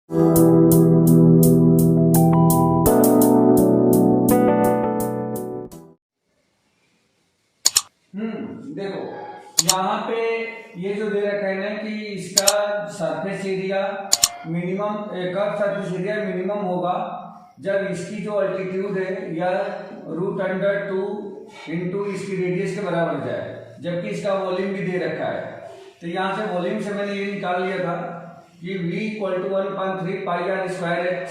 देखो यहाँ पे ये जो दे रखा है ना कि इसका surface area minimum, curve surface area minimum होगा जब इसकी जो अल्टीट्यूड है या √2 इंटू इसकी रेडियस के बराबर जाए, जबकि इसका वॉल्यूम भी दे रखा है। तो यहाँ से वॉल्यूम से मैंने ये निकाल लिया था कि v = 1.3 πr²h,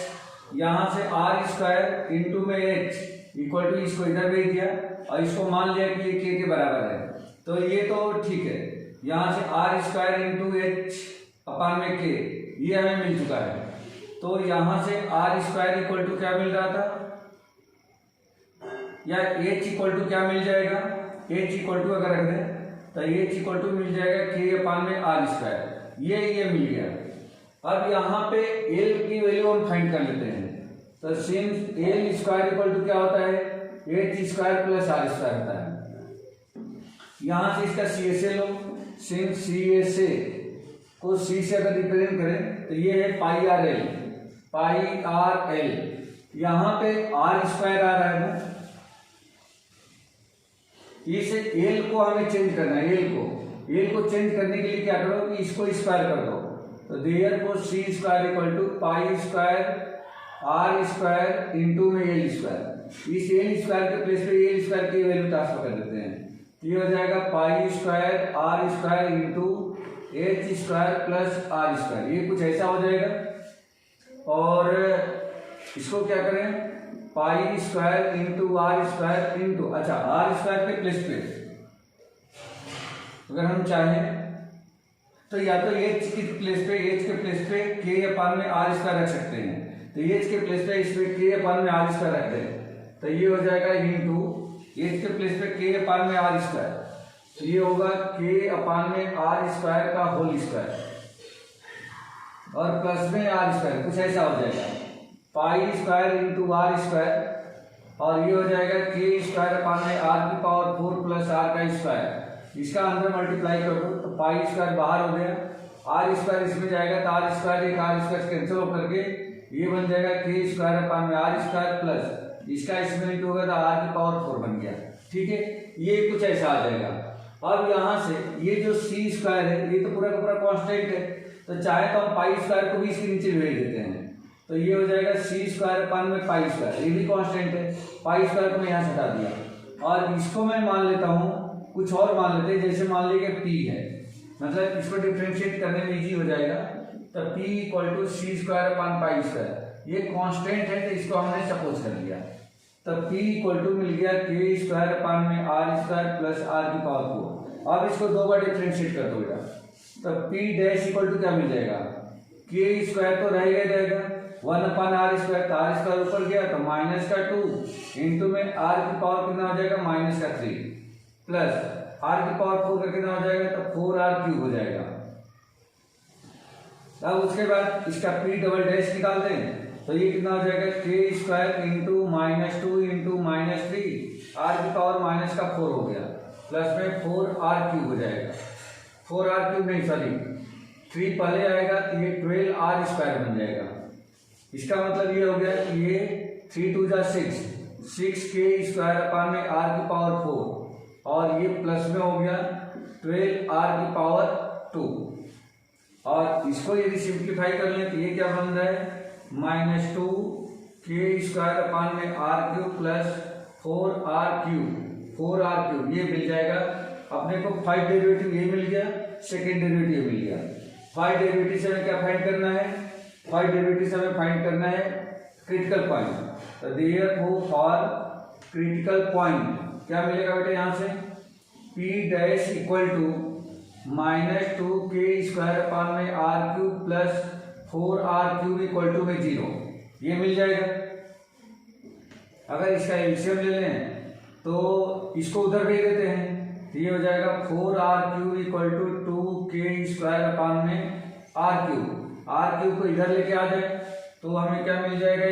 यहाँ से r² इंटू में h इक्वल टू, इसको इधर भेज दिया और इसको मान लिया कि ये k के बराबर है। तो ये तो ठीक है, यहाँ से r² इंटू h अपान में k ये हमें मिल चुका है। तो यहाँ से r² इक्वल टू क्या मिल रहा था, या h इक्वल टू क्या मिल जाएगा, h इक्वल टू अगर रख दें तो h इक्वल टू मिल जाएगा k अपान में r², ये मिल गया। अब यहाँ पे l की वैल्यू हम फाइंड कर लेते हैं। तो सिंस l² इक्वल टू क्या होता है, h² प्लस r² होता है। यहाँ से इसका CSA लो, सिंस CSA को c से अगर रिप्रेजेंट करें तो ये है πrl, यहाँ पे r² आ रहा है ना, इस l को हमें चेंज करना है। l को चेंज करने के लिए क्या करो कि इसको स्क्वायर कर दो। तो therefore c² equal to π² r² into में l²। इस l² के प्लेस पे l² की वैल्यू ट्रांसफर कर देते हैं। ये हो जाएगा π² r² into h² plus r², ये कुछ ऐसा हो जाएगा। और इसको क्या करें, π² इंटू r² इंटू, अच्छा r² के प्लेस पे अगर हम चाहें तो या तो h के प्लेस पे k अपान में r² रख सकते हैं। तो h के प्लेस पे इसमें k अपान में r² रख दें तो ये हो जाएगा इंटू h के प्लेस पे k अपान में r², तो ये होगा k अपान में r² का होल स्क्वायर और प्लस में r², कुछ ऐसा हो जाएगा π² इंटू r², और ये हो जाएगा k² अपान में r⁴ प्लस r का स्क्वायर। इसका अंदर मल्टीप्लाई कर दो तो π² बाहर हो गया, r² इसमें जाएगा तो r² एक r² कैंसिल होकर के ये बन जाएगा k² अपान में r² प्लस इसका इसमें नहीं होगा तो r⁴ बन गया। ठीक है, ये कुछ ऐसा आ जाएगा। अब यहाँ से ये जो c² है ये तो पूरा का पूरा कांस्टेंट है, तो चाहे तो हम π² को भी इसके नीचे भेज देते हैं। तो ये हो जाएगा c² अपान में π², ये भी कांस्टेंट है, π² को मैं यहाँ से हटा दिया। और इसको मैं मान लेता हूँ, कुछ और मान लेते हैं, जैसे मान लीजिए कि p है, मतलब इसको डिफरेंशिएट करने में इजी हो जाएगा। तो p इक्वल टू c² अपान π², ये कांस्टेंट है तो इसको हमने सपोज कर लिया। तो p इक्वल टू मिल गया k² अपान में r² प्लस r⁴। अब इसको दो बार डिफरेंशिएट कर दो बेटा, तो p' इक्वल टू क्या मिल जाएगा, k² तो रहेगा 1 अपान r², तो r² ऊपर गया तो -2 इंटू में r⁴ कितना हो जाएगा -3 प्लस r⁴ का कितना हो जाएगा तो 4r³ हो जाएगा। अब उसके बाद इसका p" निकाल दें तो ये कितना हो जाएगा k² इंटू -2 इंटू -3 r⁴ हो गया प्लस में 4r³ हो जाएगा। 4r³ नहीं सॉरी 3 पहले आएगा तो ये 12r² बन जाएगा। इसका मतलब ये हो गया कि ये 3 2 6k² अपान में r⁴ और ये प्लस में हो गया 12r⁴, और इसको यदि सिंप्लीफाई कर लें तो ये क्या बन रहा है -2k² अपान में r³ प्लस 4r³ ये मिल जाएगा अपने को। 5 डेरिवेटिव ये मिल गया, सेकेंड डेरिवेटिव मिल गया। 5 डेरिवेटिव से हमें क्या फाइंड करना है, 5 डेरिवेटिव से हमें फाइंड करना है क्रिटिकल पॉइंट। तो देयरफॉर फॉर क्रिटिकल पॉइंट क्या मिलेगा बेटा, यहाँ से p' इक्वल टू -2k² अपान में r³ plus 4r³ equal to में 0, ये मिल जाएगा। अगर इसका एलसीएम ले लें तो इसको उधर भेज देते हैं तो ये हो जाएगा 4r³ इक्वल टू 2k² अपान में r³ को इधर लेके आ जाए तो हमें क्या मिल जाएगा,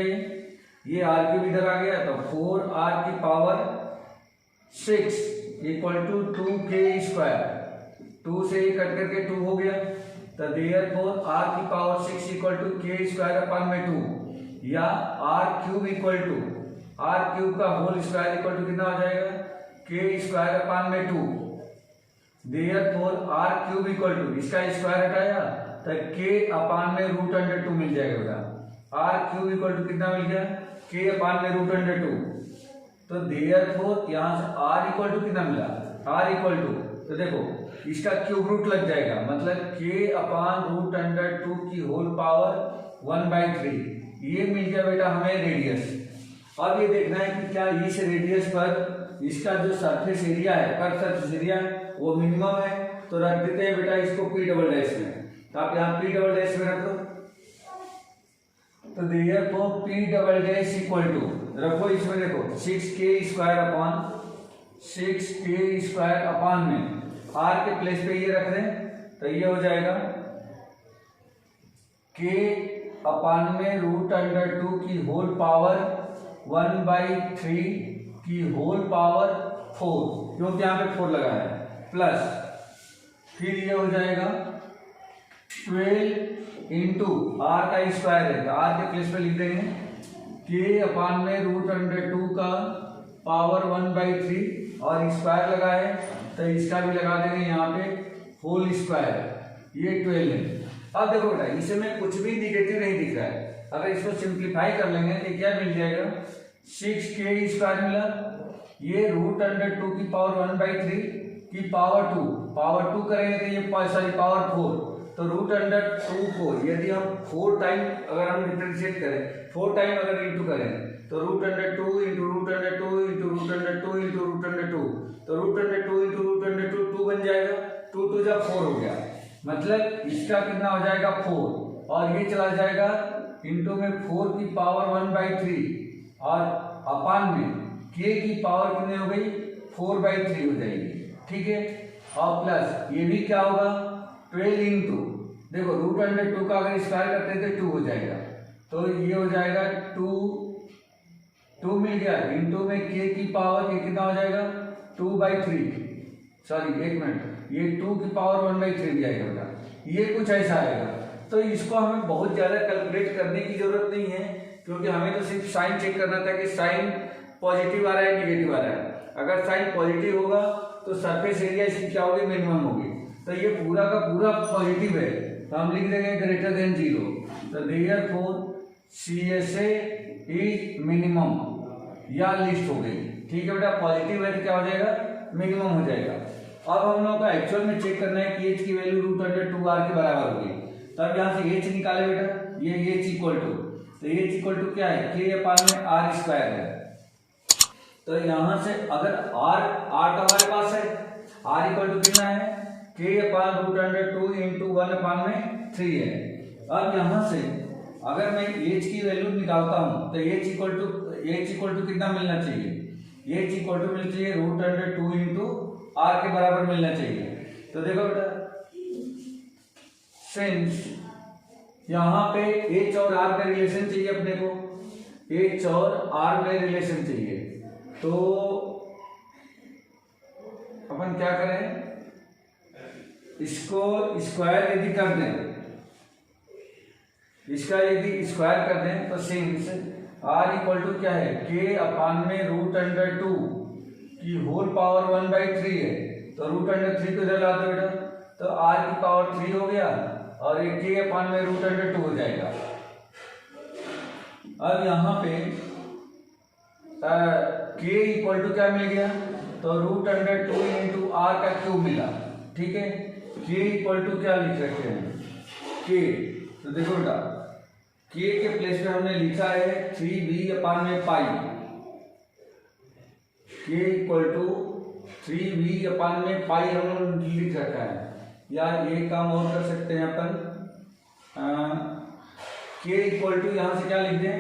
ये r³ इधर आ गया तो 4r⁶ इक्वल टू 2k², 2 से कट करके 2 हो गया तो देयरफॉर आर की power 6 equal to K square upon में 2 या R cube equal to R cube का होल स्क्वायर इक्वल टू कितना हो जाएगा के स्क्वायर अपन में 2। Therefore R cube equal to इसका स्क्वायर हटाया तो के अपान में रूट अंडर 2 मिल जाएगा बेटा। आर क्यूब इक्वल टू कितना मिल गया के अपान में रूट अंडर 2। तो देयरफॉर यहाँ से आर इक्वल टू कितना मिला आर इक्वल टू तो देखो इसका क्यूब रूट लग जाएगा मतलब के अपान रूट अंडर 2 की होल पावर 1/3 ये मिल गया बेटा हमें रेडियस। अब ये देखना है कि क्या इस रेडियस पर इसका जो सरफेस एरिया है कर्व सरफेस एरिया वो मिनिमम है। तो रख देते हैं बेटा इसको पी डबल डैश में। तो आप यहाँ पी डबल डैश में रख दो। तो therefore P double dash equal to रखो इसमें देखो 6k square upon 6k square upon में आर के प्लेस पे ये रख दें तो ये हो जाएगा k अपॉन में रूट अंडर 2 की होल पावर 1/3 की होल पावर 4 क्योंकि यहाँ पे 4 लगा है प्लस फिर ये हो जाएगा 12 इंटू आर का स्क्वायर है तो आर के प्लेस पे लिख देंगे के अपान में रूट अंडर 2 का पावर 1/3 और स्क्वायर लगा है तो इसका भी लगा देंगे यहाँ पे होल स्क्वायर ये 12 है। अब देखो बेटा इसमें कुछ भी निगेटिव नहीं दिख रहा है। अगर इसको सिंप्लीफाई कर लेंगे तो क्या मिल जाएगा 6k स्क्वायर मिला ये रूट अंडर 2 की पावर 1/3 की पावर 2 करेंगे तो ये सॉरी पावर 4 तो रूट अंडर 2 को यदि हम 4 टाइम अगर हम डिफरेंशिएट करें 4 टाइम अगर इंटू करें तो root under 2 into root under 2 into root under 2 into root under 2 तो root under 2 into root under 2 बन जाएगा 2 2 जब 4 हो गया मतलब इसका कितना हो जाएगा 4 और ये चला जाएगा इंटू में 4 की पावर 1/3 और अपान में k की पावर कितनी हो गई 4/3 हो जाएगी ठीक है। और प्लस ये भी क्या होगा 12 इंटू देखो रूट अंडर 2 का अगर स्क्वायर करते हैं तो 2 हो जाएगा तो ये हो जाएगा 2 मिल गया इंटू में k की पावर ये कितना हो जाएगा 2/3 सॉरी एक मिनट ये 2 की पावर 1/3 भी आएगा बेटा ये कुछ ऐसा आएगा। तो इसको हमें बहुत ज़्यादा कैलकुलेट करने की जरूरत नहीं है क्योंकि हमें तो सिर्फ साइन चेक करना था कि साइन पॉजिटिव आ रहा है निगेटिव आ रहा है। अगर साइन पॉजिटिव होगा तो सरफेस एरिया इसकी क्या होगी मिनिमम होगी तो ये पूरा का पूरा पॉजिटिव है तो हम लिख देंगे ग्रेटर देन 0 तो देयरफॉर CSA इज मिनिमम या लिस्ट हो गई ठीक है बेटा पॉजिटिव है तो क्या हो जाएगा मिनिमम हो जाएगा। अब हम लोग को एक्चुअल में चेक करना है कि h की वैल्यू रूट अंडर 2r के बराबर होगी तब यहाँ से h निकाले बेटा ये h इक्वल टू तो h इक्वल टू क्या है k अपान में r स्क्वायर है। तो यहाँ से अगर r तो हमारे पास है r इक्वल टू कितना है k upon root under 2 into 1 upon में 3 है। अब यहाँ से अगर मैं h की वैल्यू निकालता हूँ तो h इक्वल टू कितना मिलना चाहिए h इक्वल टू मिलना चाहिए रूट अंडर 2 इंटू r के बराबर मिलना चाहिए। तो देखो बेटा सिंस यहाँ पे h और r का रिलेशन चाहिए अपने को h और r में रिलेशन चाहिए तो अपन क्या करें इसको स्क्वायर यदि कर दें इसका यदि स्क्वायर कर दें तो सिंस r इक्वल टू क्या है k अपान में रूट अंडर 2 की होल पावर 1/3 है तो रूट अंडर 3 को इधर ला दो बेटा तो r की पावर 3 हो गया और ये k अपान में रूट अंडर 2 हो जाएगा। अब यहाँ पे k इक्वल टू क्या मिल गया तो रूट अंडर 2 इंटू r का क्यूब मिला ठीक है। k इक्वल टू क्या लिख सकते हैं k तो देखो बेटा k के प्लेस पे हमने लिखा है 3b अपान में पाई k इक्वल टू 3b अपान में पाई हमने लिख रखा है या ये काम और कर सकते हैं अपन k इक्वल टू यहाँ से क्या लिख दें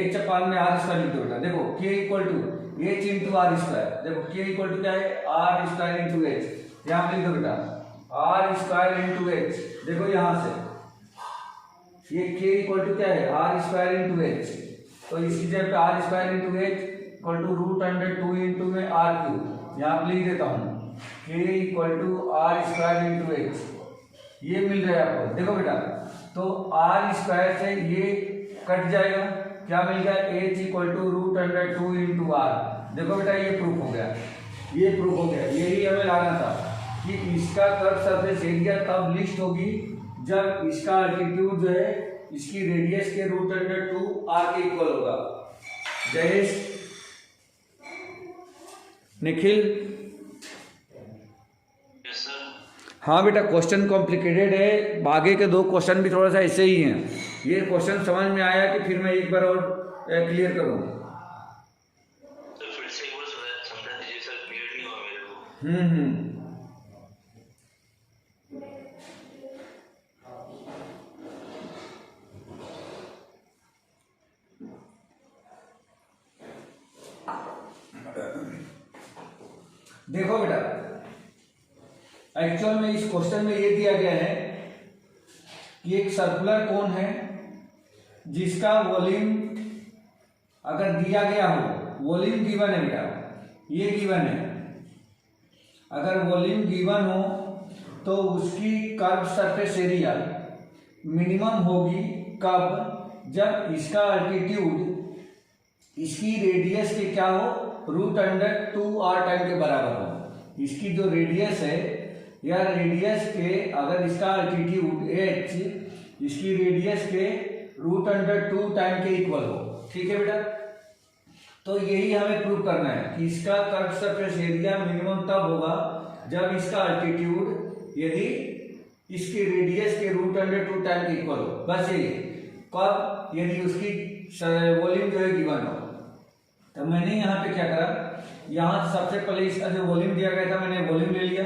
h अपान में r स्क्वायर लिख दो बेटा देखो k equal to h into R square देखो k इक्वल टू क्या है r स्क्वायर इंटू h यहाँ लिख दो बेटा r स्क्वायर इंटू h देखो यहाँ से ये k इक्वल टू क्या है r स्क्वायर इंटू h तो इसकी जगह पे r square into h equal to root under 2 into में r क्यूब यहाँ पे लिख देता हूँ k equal to r square into h ये मिल रहा है आपको, देखो बेटा। तो आर स्क्वायर से ये कट जाएगा, क्या मिल गया, H equal to √2 into R. देखो बेटा ये प्रूफ हो गया, ये प्रूफ हो गया। यही हमें लाना था कि इसका कर्व सरफेस एरिया तब लिस्ट होगी जब इसका अल्टीट्यूड जो है इसकी रेडियस के √2 आर के इक्वल होगा। जयेश, निखिल, हाँ बेटा क्वेश्चन कॉम्प्लिकेटेड है, आगे के 2 क्वेश्चन भी थोड़ा सा ऐसे ही हैं। ये क्वेश्चन समझ में आया कि फिर मैं एक बार और क्लियर करूँ? फिर से एक बार समझा दीजिए सर, क्लियर नहीं हुआ मेरे को। देखो बेटा, एक्चुअल में इस क्वेश्चन में ये दिया गया है कि एक सर्कुलर कोन है जिसका वॉल्यूम अगर दिया गया हो, वॉल्यूम गिवन है बेटा, ये गिवन है। अगर वॉल्यूम गिवन हो तो उसकी कर्व सरफेस एरिया मिनिमम होगी कब, जब इसका अल्टीट्यूड इसकी रेडियस के क्या हो, √2 आर टाइम के बराबर हो। इसकी जो रेडियस है या रेडियस के, अगर इसका अल्टीट्यूड h इसकी रेडियस के √2 टाइम के इक्वल हो, ठीक है बेटा। तो यही हमें प्रूव करना है कि इसका कर्व सरफेस एरिया मिनिमम तब होगा जब इसका अल्टीट्यूड यदि इसकी रेडियस के √2 टाइम के इक्वल हो। बस यही कब, यदि उसकी वॉल्यूम जो है गिवन हो। तो मैंने यहाँ पे क्या करा, यहाँ सबसे पहले इसका जो वॉल्यूम दिया गया था मैंने वॉल्यूम ले लिया,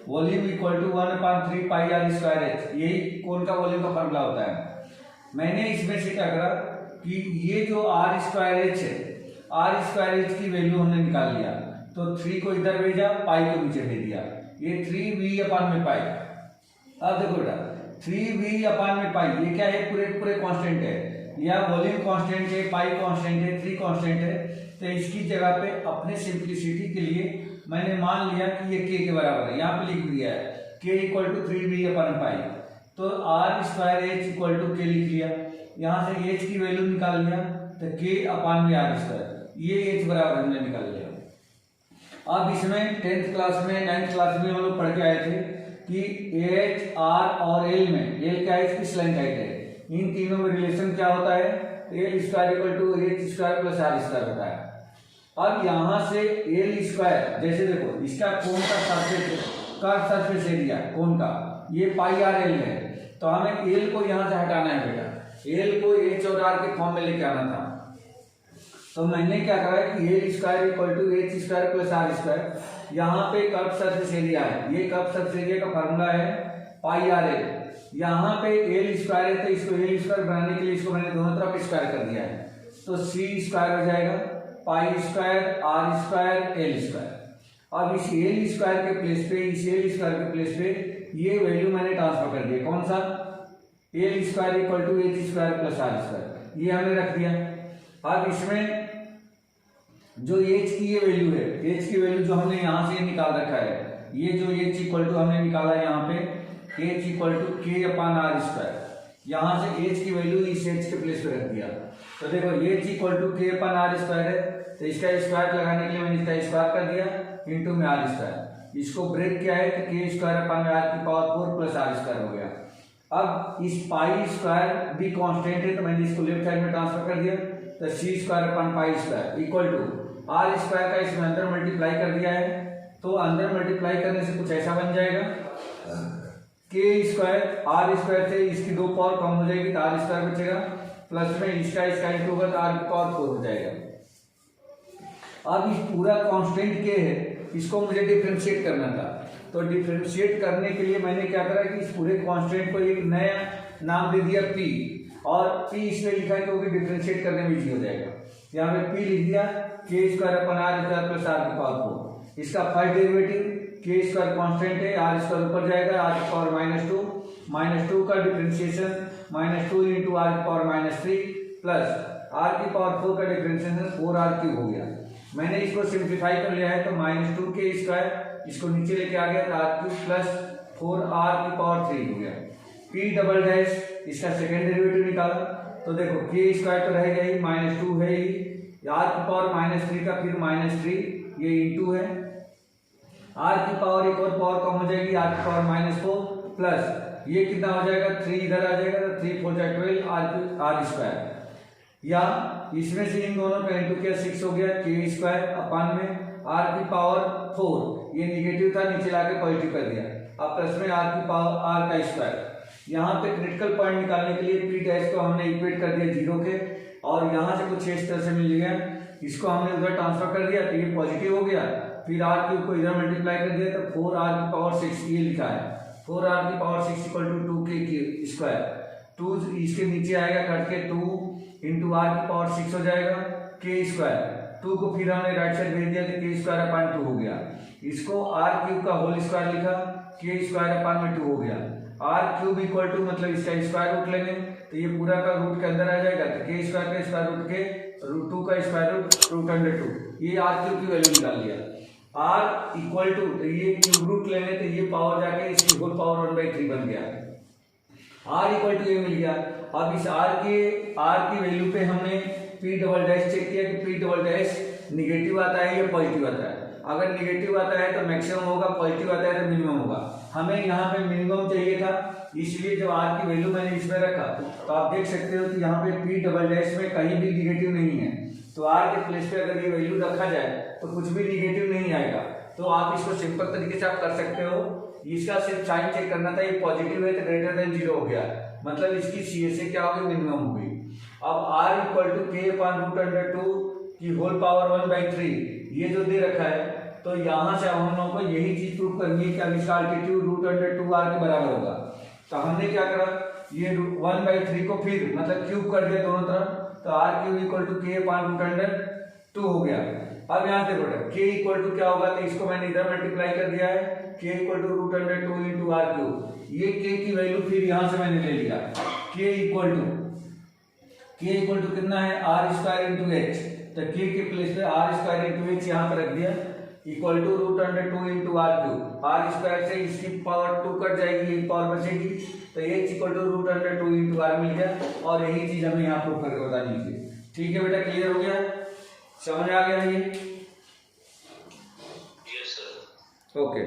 volume equal to 1/3 pi R square H, यही कोन का वॉल्यूम का फॉर्मूला होता है। मैंने इसमें से क्या करा कि ये जो आर स्क्वायर एच है, आर स्क्वायर एच की वैल्यू हमने निकाल लिया, तो 3 को इधर भेजा, पाई को नीचे भेज दिया, ये 3v/पाई। अब देखो बेटा 3v/पाई ये क्या है, पूरे कांस्टेंट है, या वॉल्यूम कांस्टेंट है, पाई कांस्टेंट है, 3 कांस्टेंट है। तो इसकी जगह पे अपने सिंप्लिसिटी के लिए मैंने मान लिया कि ये k के बराबर है, यहाँ पे लिख दिया है k इक्वल टू 3v/पाई। तो R square H equal to k लिख लिया, यहाँ से h की वैल्यू निकाल लिया, तो k/r स्क्वायर, ये h बराबर हमने निकाल लिया। अब इसमें 10th क्लास में 9th क्लास में हम लोग पढ़ के आए थे कि एच, आर और एल में, एल क्या है, इसकी स्लैंट हाइट है, इन तीनों में रिलेशन क्या होता है, L square equal to H square plus R square होता है। अब यहाँ से एल स्क्वायर, जैसे देखो इसका कोन का सरफेस, कर्व सरफेस एरिया कोन का ये पाई आर एल है, तो हमें एल को यहाँ से हटाना है बेटा, एल को एच और आर के फॉर्म में लेके आना था। तो मैंने क्या करा कि L square equal to H square plus R square, यहाँ पे कर्व सरफेस एरिया है, ये कर्व सरफेस एरिया का फॉर्मूला है पाई आर एल। यहाँ पे एल स्क्वायर है तो इसको एल स्क्वायर बनाने के लिए इसको मैंने दोनों तरफ स्क्वायर कर दिया है, तो सी स्क्वायर हो जाएगा, pi square R square L square. अब इस एल स्क्वायर के प्लेस पे, इस एल स्क्वायर के प्लेस पे ये वैल्यू मैंने ट्रांसफर कर दिया, कौन सा, L square equal to H square plus R square, ये हमने रख दिया। अब इसमें जो एच की ये वैल्यू है, एच की वैल्यू जो हमने यहाँ से निकाल रखा है, ये जो एच इक्वल टू हमने निकाला है यहाँ पे H equal to k/r square, यहाँ से एच की वैल्यू इस एच के प्लेस पे रख दिया। तो देखो H equal to k/r square है, तो इसका स्क्वायर लगाने के लिए मैंने इसका स्क्वायर कर दिया इंटू में आर स्क्वायर, इसको ब्रेक किया है तो k² प्लस आर स्क्वायर हो गया। अब इस पाई स्क्वायर भी कांस्टेंट है, तो मैंने इसको लेफ्ट साइड में ट्रांसफर कर दिया, तो c² equal to are square का इसमें अंदर मल्टीप्लाई कर दिया है, तो अंदर मल्टीप्लाई करने से कुछ ऐसा बन जाएगा, k² आर स्क्वायर से इसकी 2 पावर कम हो जाएगी तो आर स्क्वायर बचेगा, प्लस में इसका इंटू होगा तो r⁴ हो जाएगा। अब इस पूरा कांस्टेंट k है, इसको मुझे डिफरेंशिएट करना था, तो डिफरेंशिएट करने के लिए मैंने क्या करा कि इस पूरे कांस्टेंट को एक नया नाम दे दिया p, और p इसमें लिखा है क्योंकि डिफरेंशिएट करने में इजी हो जाएगा। यहाँ पे p लिख दिया k² r square plus r⁴। इसका फर्स्ट डेरिवेटिव k² कांस्टेंट है, r स्क्वायर ऊपर जाएगा, r⁻², -2 का differentiation -2 into r⁻³ plus r⁴ का डिफरेंशिएशन 4r³ हो गया। मैंने इसको सिंप्लीफाई कर लिया है, तो -2k², इसको नीचे लेके आ गया तो r³ प्लस 4r की पावर 3 हो गया। p डबल डैश इसका सेकेंड डेरिवेटिव निकाला तो देखो k स्क्वायर तो रहेगा ही, -2 है ही, r की पावर -3 का फिर -3 ये इंटू है, r की पावर एक और पावर कम हो जाएगी, r की पावर -4 प्लस ये कितना हो जाएगा 3 इधर आ जाएगा तो 3 4 जा 12 r स्क्वायर, या इसमें से इन दोनों का इंटू किया 6 हो गया k स्क्वायर अपन में r की पावर 4, ये निगेटिव था नीचे लाके पॉजिटिव कर दिया, अब प्लस में r की पावर r का स्क्वायर। यहाँ पे क्रिटिकल पॉइंट निकालने के लिए p डैश को हमने इक्वेट कर दिया 0 के, और यहाँ से कुछ इस तरह से मिल गया, इसको हमने उधर ट्रांसफर कर दिया तो ये पॉजिटिव हो गया, फिर r क्यूब को इधर मल्टीप्लाई कर दिया तो 4r की पावर 6 ये लिखा है, 4r की power 6 equal to 2k square, 2 इसके नीचे आएगा कट के 2 इंटू r की पावर 6 हो जाएगा k स्क्वायर, 2 को फिर हमने राइट साइड भेज दिया तो k स्क्वायर अपॉन 2 हो गया, इसको r क्यूब का होल स्क्वायर लिखा, k स्क्वायर अपॉन में 2 हो गया, r क्यूब इक्वल टू मतलब इसका स्क्वायर रूट लेंगे तो ये पूरा का रूट के अंदर आ जाएगा तो k स्क्वायर का स्क्वायर रूट के रूट 2 का स्क्वायर रूट अंडर 2, ये r क्यूब की वैल्यू निकाल लिया। r इक्वल टू तो ये क्यूब रूट लेंगे तो ये पावर जाके इसकी होल पावर 1/3 बन गया, r इक्वल टू ये मिल गया। अब इस r की वैल्यू पे हमने p डबल डैश चेक किया कि p डबल डैश निगेटिव आता है या पॉजिटिव आता है, अगर निगेटिव आता है तो मैक्सिमम होगा, पॉजिटिव आता है तो मिनिमम होगा, हमें यहाँ पे मिनिमम चाहिए था, इसलिए जब r की वैल्यू मैंने इसमें रखा तो आप देख सकते हो कि यहाँ पे p डबल डैश में कहीं भी निगेटिव नहीं है, तो r के प्लेस पे अगर ये वैल्यू रखा जाए तो कुछ भी निगेटिव नहीं आएगा, तो आप इसको सिंपल तरीके से आप कर सकते हो, इसका सिर्फ साइन चेक करना था, ये पॉजिटिव है तो ग्रेटर देन 0 हो गया, मतलब इसकी CSA क्या होगी, मिनिमम हो गई। अब r equal to k upon root under 2 की होल पावर 1/3 ये जो दे रखा है, तो यहाँ से हम लोगों को यही चीज प्रूव करनी है कि अब इसका अल्टीट्यूड रूट अंडर 2r के बराबर होगा, तो हमने क्या करा, ये 1/3 को फिर मतलब क्यूब कर दिया दोनों तरफ, तो r cube equal to k upon root under 2 हो गया। अब यहाँ से बेटा k इक्वल टू क्या होगा, तो इसको मैंने इधर मल्टीप्लाई कर दिया है, k equal to root under 2 into r cube, ये k की वैल्यू फिर यहाँ से मैंने ले लिया, k इक्वल टू कितना है r स्क्वायर इंटू h, तो k के प्लेस पे r स्क्वायर इंटू h यहाँ पर रख दिया, equal to root under 2 into r cube, r square से इसकी पावर 2 कट जाएगी, एक पावर बचेगी, तो h equal to root under 2 into r मिल गया, और यही चीज हमें यहाँ प्रूव करके बतानी है। ठीक है बेटा, क्लियर हो गया, समझ आ गया ये? Yes sir. ओके।